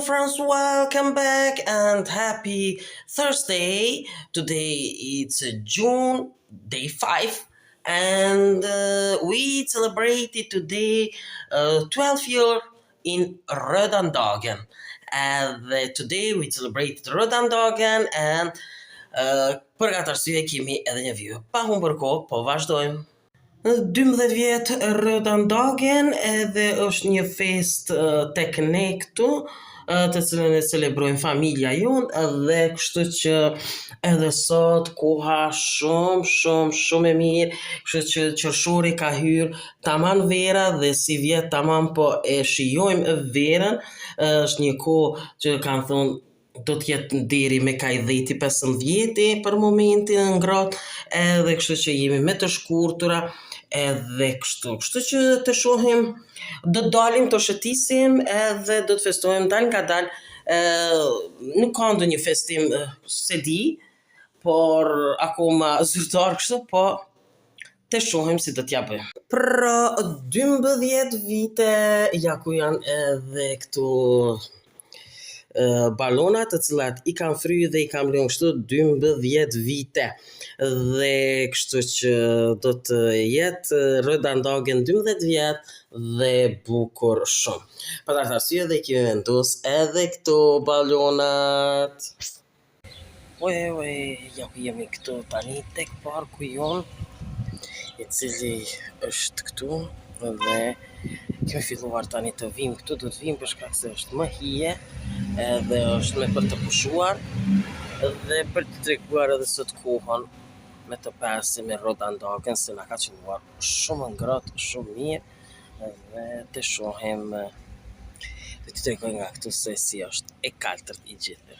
friends, welcome back and happy Thursday. Today it's June, day 5, and we celebrated today 12th year in Rødandagen. And today we celebrated Rødandagen and për atë arsye kemi edhe një view. Pa humbur kohë, po vazhdojmë. 12 vjet Rødandagen edhe është një fest tek ne këtu, të cilën e celebrojmë familja jonë dhe kështu që edhe sot koha shumë e mirë, kështu që qershori ka hyrë taman vera dhe si vjet taman po e shijojmë verën, është një kohë që kanë thonë do t'jetë deri me kaj 10-15 për momentin ngrohtë, edhe kështu që jemi me të shkurtura edhe kështu që të shohim, do të dalim të shëtisim edhe do të festojmë dal nga dal, nuk ka ndonjë festim se di, por akoma zyrtar kështu, po të shohim si do t'ja bëjmë. Pra 12 vite ja ku janë edhe këtu balonat të cilat i kam fry dhe i kam lënë kështu 12 vite dhe kështu që do të jetë Rødandagen 12 vjet dhe bukur shumë. Për atë arsye dhe kemi vendos edhe këto balonat. Ja ku jemi këtu tani tek parku jon, i cili është këtu dhe kemi filluar tani të vim këtu, do të vim për shkak se është më hije edhe është me për të pushuar dhe për të treguar edhe sot kohën me të pasim me Rødandagen se na ka qenuar shumë ngrohtë, shumë mirë dhe të shohim dhe të tregoj nga këtu se si është e kaltërt i gjithë.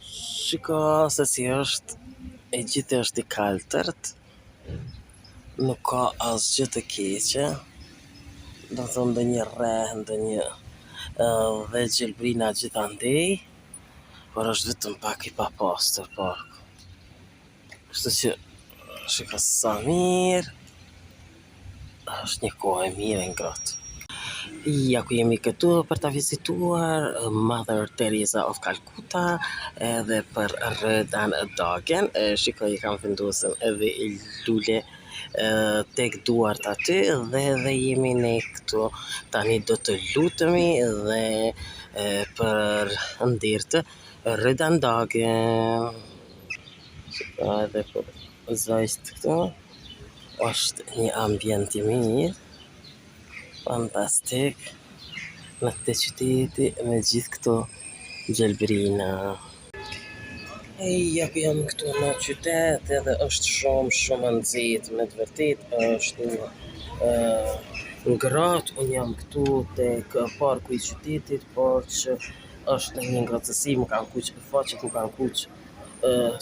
Shiko se si është, e gjithë është i kaltërt, nuk ka asgjë të keqe, do të thonë ndonjë rreh, ndonjë dhe gjelbrina gjithandej, por është vetëm pak i papastër parku. Kështu që shiko sa mirë, është një kohë e mirë e ngrohtë. Ja ku jemi këtu për ta vizituar Mother Teresa of Calcutta edhe për Rødandagen. Shikoj i kam vendosur edhe lule tek duart aty dhe jemi ne këtu. Tani do të lutemi dhe për ndirtë Rødandagen. Edhe për zajt këtu është një ambient i mirë, fantastik, në të qyteti me gjithë këto gjelbrina. Ja ku jam këtu në qytet edhe është shumë nxehtë, me të vërtetë është ngrohtë. Unë jam këtu tek parku i qytetit, por që është në një ngrohtësi, më kanë kuq faqet, më kanë kuq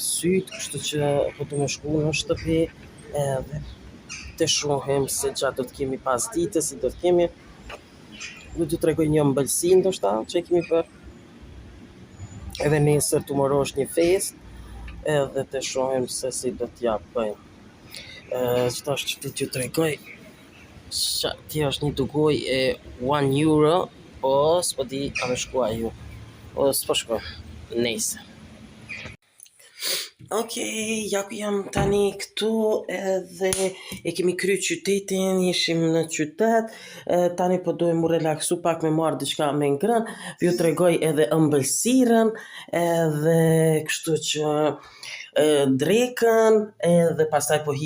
syt, kështu që po du me shku në shtëpi edhe të shohim se gjatë do të kemi pas ditës, si do të kemi. Do t'ju tregoj një ëmbëlsi ndoshta që kemi bërë. Edhe nesër tomorrow është një fest, edhe të shohim se si do t'ja bëjmë. Gjithashtu që t'ju tregoj, kjo është një dugoj e €1, po s'po di a me shkua ju, o s'po shkoj, nesër. Okej, ja ku jam tani këtu edhe e kemi kry qytetin, ishim në qytet, tani po dojmë mu relaksu pak me marrë diçka me ngrën, ju tregoj edhe ëmbëlsirën edhe kështu që drekën edhe pastaj po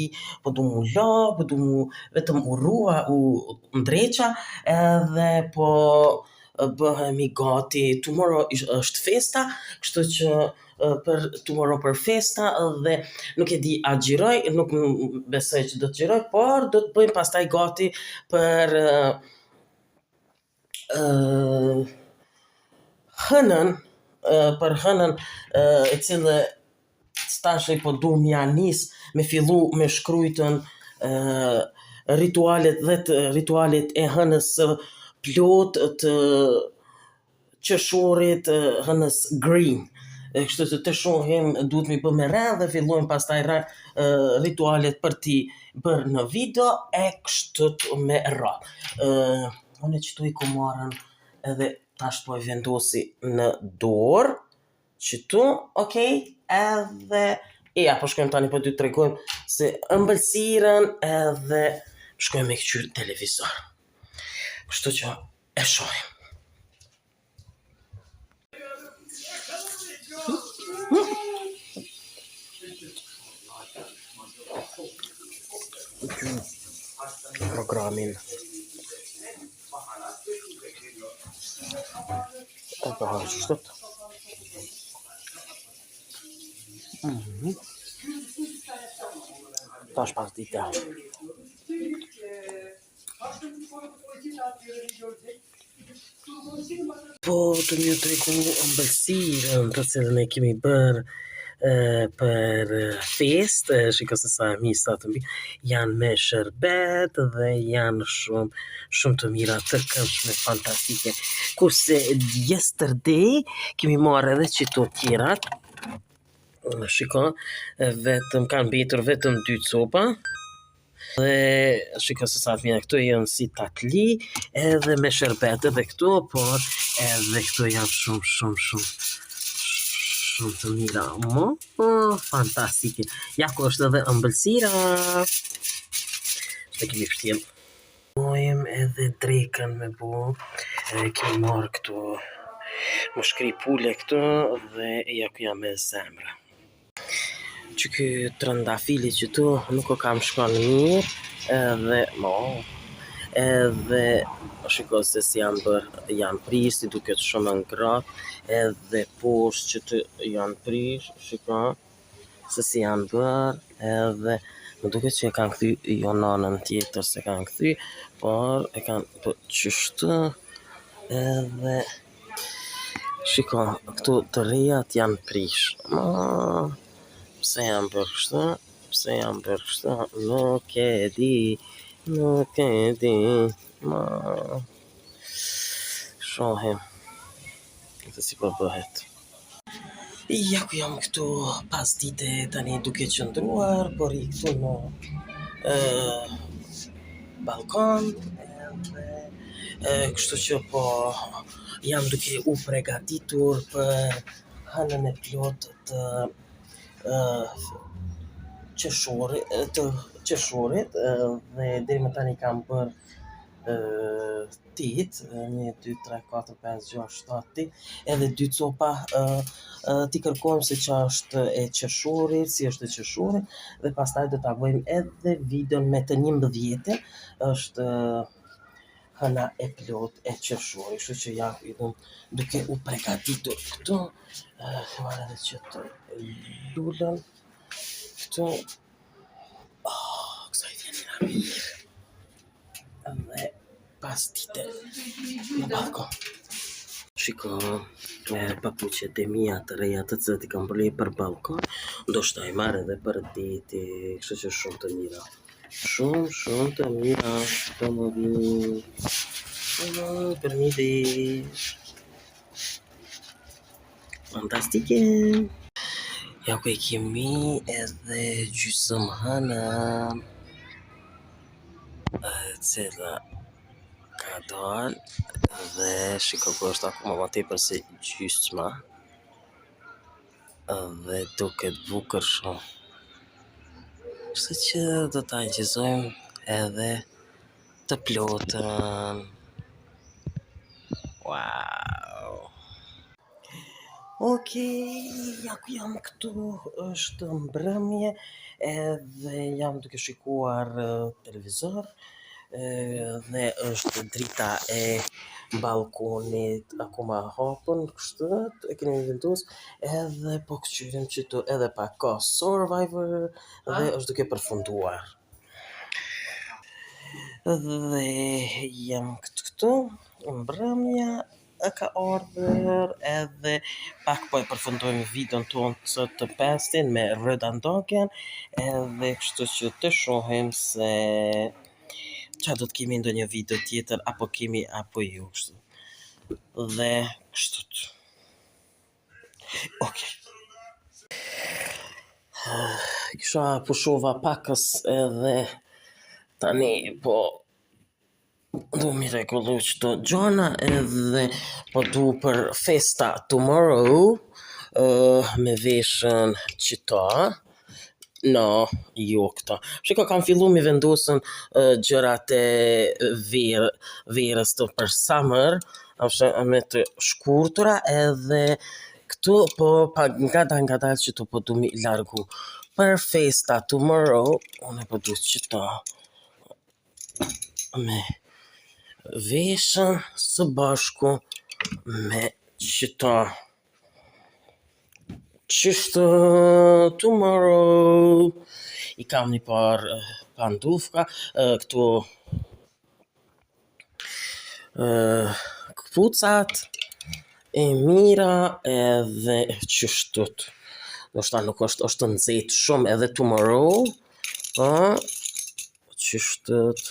du mu la, po du mu vetëm urrua u ndreqa edhe po bëhemi gati. Tomorrow është festa, kështu që për tomorrow për festa dhe nuk e di a xhiroj, nuk besoj që do të xhiroj, por do të bëjmë pastaj gati për hënën, e cilë stashej po du mja nis me fillu me shkrujtën ritualet e hënës plot të qershorit, hënës green. Kështu që të shohim, duhet mi bë me rreth dhe fillojmë pastaj ritualet për t'i bërë në video e kështu me radhë. Unë që tu i ku marrën edhe tash po e vendosi në dorë, qëtu, okej, edhe po shkojmë tani po dy të tregojmë se ëmbëlsirën edhe shkojmë me këqyr televizor. Kështu që e shohim. Programin. Eka harç stot. Taş partita. Po të një tregu ëmbëlsirën të cilën e kemi bërë për fest, shiko se sa misa të mbi, janë me sherbet dhe janë shumë të mira, të këndshme, fantastike. Kurse yesterday kemi marrë edhe qito tjerat, shiko, vetëm kanë mbetur vetëm 2 copa. Dhe shiko se sa të mira, këto janë si tatli edhe me sherbet edhe këto, por edhe këto janë shumë të mira, fantastike. Ja ku është edhe ëmbëlsira. Shte kemi pështjel. Mojmë edhe drekën me bo, kemi marrë këto, më shkri pule këto dhe ja ku jam me zemra. Që ky trëndafili që tu nuk o kam shkon mirë, edhe shiko se si janë prish, si duket shumë ngratë, edhe poshtë që të janë prish, shiko se si janë bërë, edhe më duket që e kanë kthy jo nanën tjetër se kanë kthy, por e kanë bërë qështu, edhe shiko, këtu të rejat janë prish. Pse jam bërë kështu, nuk e di, shohim, këtë si po bëhet. Ja ku jam këtu pas dite tani duke qëndruar, por i këtu në balkon, kështu që po jam duke u pregatitur për hënën e plot të qeshurit dhe deri më tani kam bërë 8, 1, 2, 3, 4, 5, 6, 7, edhe 2 copa ti kërkojmë se që është e qeshurit, si është e qeshurit, dhe pastaj do ta bëjmë edhe videon me të 11, është hëna e plot e qeshurit, kështu që ja duke u pregatitur këtu, marrë edhe që të lullën, këtu, kësa i vjen mirë, dhe pas dite në balkon. Shiko, papuqet e mia të reja të cilat i kam bërë për balkon, ndoshta i marrë edhe për deti, kështu që shumë të mira. Shumë të mira, të më vini, për mi vesh. Fantastike! Ja ku e kemi edhe gjysëm hënën, cila ka dalë dhe shiko ku është akoma ma tepër se gjysma dhe duket bukur shumë. Kështu që do ta ngjizojmë edhe të plotën. Wow! Okej, ja ku jam këtu, është mbrëmje edhe jam duke shikuar televizor dhe është drita e balkonit akoma hapën, kështu e kemi vendosur edhe po këshyrim që të edhe pak ka Survivor dhe është duke përfunduar. Dhe jam këtu, mbrëmja ka ardhur edhe pak po e përfundojmë videon tonë të 5 me Rëdandogen edhe kështu që të shohim se qa do të kemi ndonjë video tjetër apo kemi apo jo kështu. Dhe kështu të. Okej. Kisha pushova pakës edhe tani po du mi rregullu qëto gjona edhe po du për festa tomorrow me veshën qita. No, jo këta. Shiko, kam fillu mi vendosën gjërat e verës të për summer, me të shkurtura edhe këtu po pa nga dalë që tu po du mi largu. Për festa tomorrow, unë po du qita me veshën së bashku me qita. Qishtë tomorrow I kam një par pandufka, këtu këpucat e mira edhe qështët. Do shta nuk është nxehtë shumë edhe tomorrow, qështët.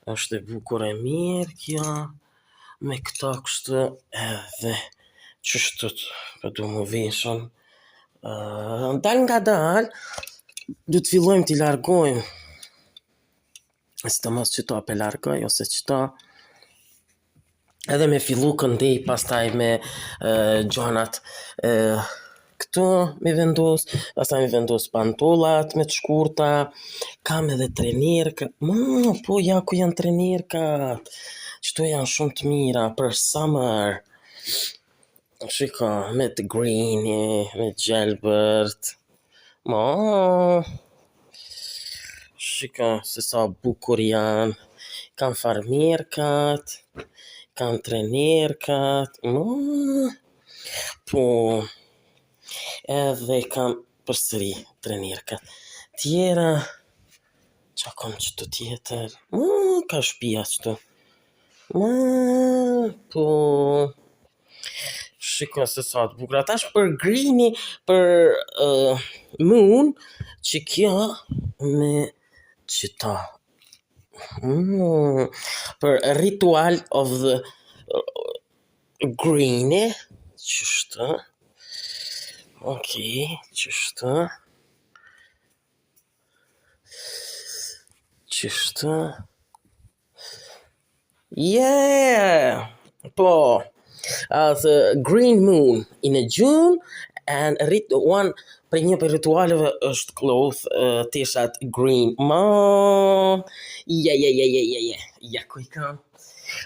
Është e bukur e mirë kjo, me këta kështu edhe qështët, për du më veshën. Dal nga dal, du të fillojmë t'i largojmë. Si të mos qëta pe largoj, ose qëta. Edhe me fillu këndej, pastaj me gjonat këtu me vendos, pastaj me vendos pantollat me të shkurta, kam edhe trenerka. Po ja ku janë trenerkat. Qëto janë shumë të mira për summer. Shiko, me të greeni, me gjelbërt. Shiko se sa bukur janë. Kam farmerkat, kam trenerkat. Po, edhe kam përsëri trenerkat. Tjera, qa kam qëtu tjetër? Ka shpia qëtu. Po, shiko se sa të bukra. Tash për greeni, për moon, që kjo me qita. Për ritual of the greeni, qështë. Okej, qështë. Qështë. Yeah! Po, the green moon in a June and one për një për ritualeve është cloth t-shirt green. Ja, ku I kam?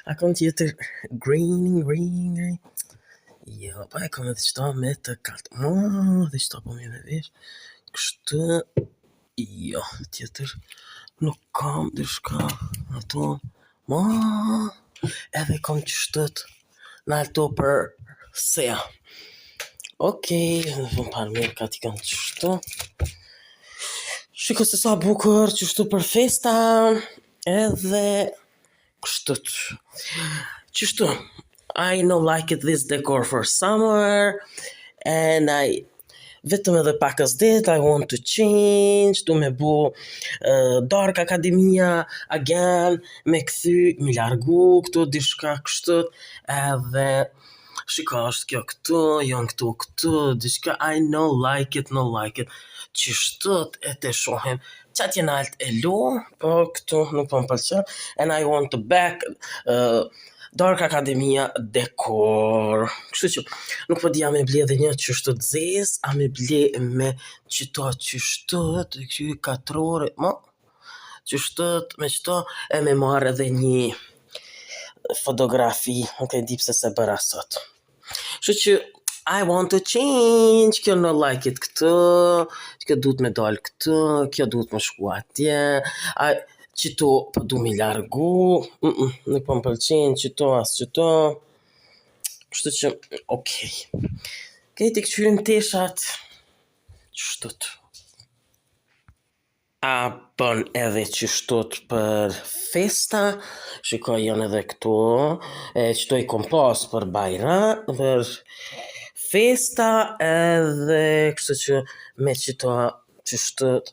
A kam tjetër green. Ja, pa e kam edhe qëta me të kaltë. Dhe qëta po me vesh. Kështë, ja, tjetër nuk kam dhe shka ato. Edhe kam qështët në alto për sea. Okej, në parmerkat I kam qështu. Shiko se sa bukur qështu për festa. Edhe kështët. Qështu, I know like this decor for summer. And vetëm edhe pakës dit, I want to change, du me bu Dark Academia again, me këthy, me largu këtu, dishka kështët, edhe shika është kjo këtu, janë këtu, dishka I no like it, qështët e të shohem, qatë jenë alt e lo, po këtu nuk po më pëlqen, and I want to back Dark Academia decor. Kështu që nuk po dija me ble edhe një qështu të zez, a me ble me qëto qështu të këtu katrore, qështu me qëto e me marrë edhe një fotografi, nuk e di pse se bëra sot. Kështu që I want to change, kjo no like it këtu, kjo duhet me dal këtu, kjo duhet me shku atje, qëto po du mi largu, nuk po më pëlqen qëto as qëto, kështu që, okej. T'i këqyrim teshat, qështot. A bën edhe qështot për festa, shikoj janë edhe këto, qëto I kom pas për bajra, për festa edhe kështu që me qëto qështot,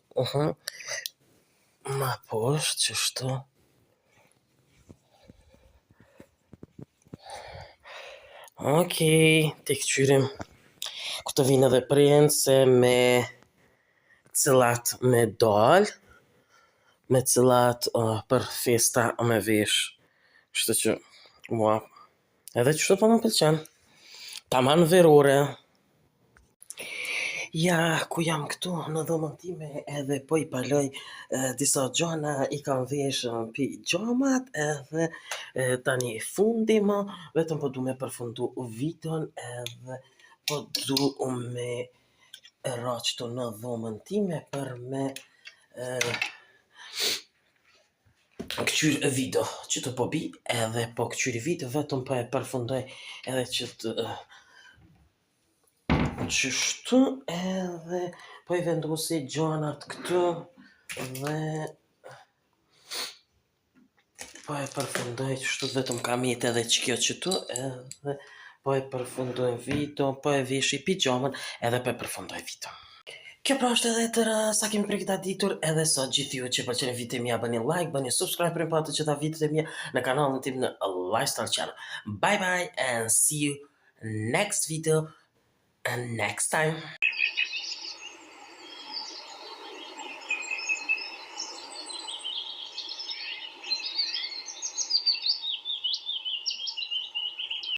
ma poshtë qështu. Okej, t'i këqyrim. Këto vinë edhe prind se me cilat me dal. me cilat për festa me vesh. Kështu që mua edhe kështu po më pëlqen. Taman verore. Ja, ku jam këtu në dhomën time edhe po I paloj disa gjana I kam vesh pijamat edhe tani fundi më, vetëm po du me përfundu videon edhe po du me ra qëtu në dhomën time për me këqyr video, që të po bi edhe po këqyri video vetëm po e përfundoj edhe që të qështu edhe po I vendosi gjanat këtu dhe po e përfundoj qështu vetëm kam jetë edhe që kjo qëtu edhe po e përfundoj video, po e veshi pijamën edhe po e përfundoj video. Kjo pra është edhe tëra sa kemi për këta ditur edhe sot gjithë ju që pëlqeni videot e mia bëni like, bëni subscribe për pa të gjitha videot e mia në kanalin tim në Lifestyle Channel. Bye bye and see you next video and next time.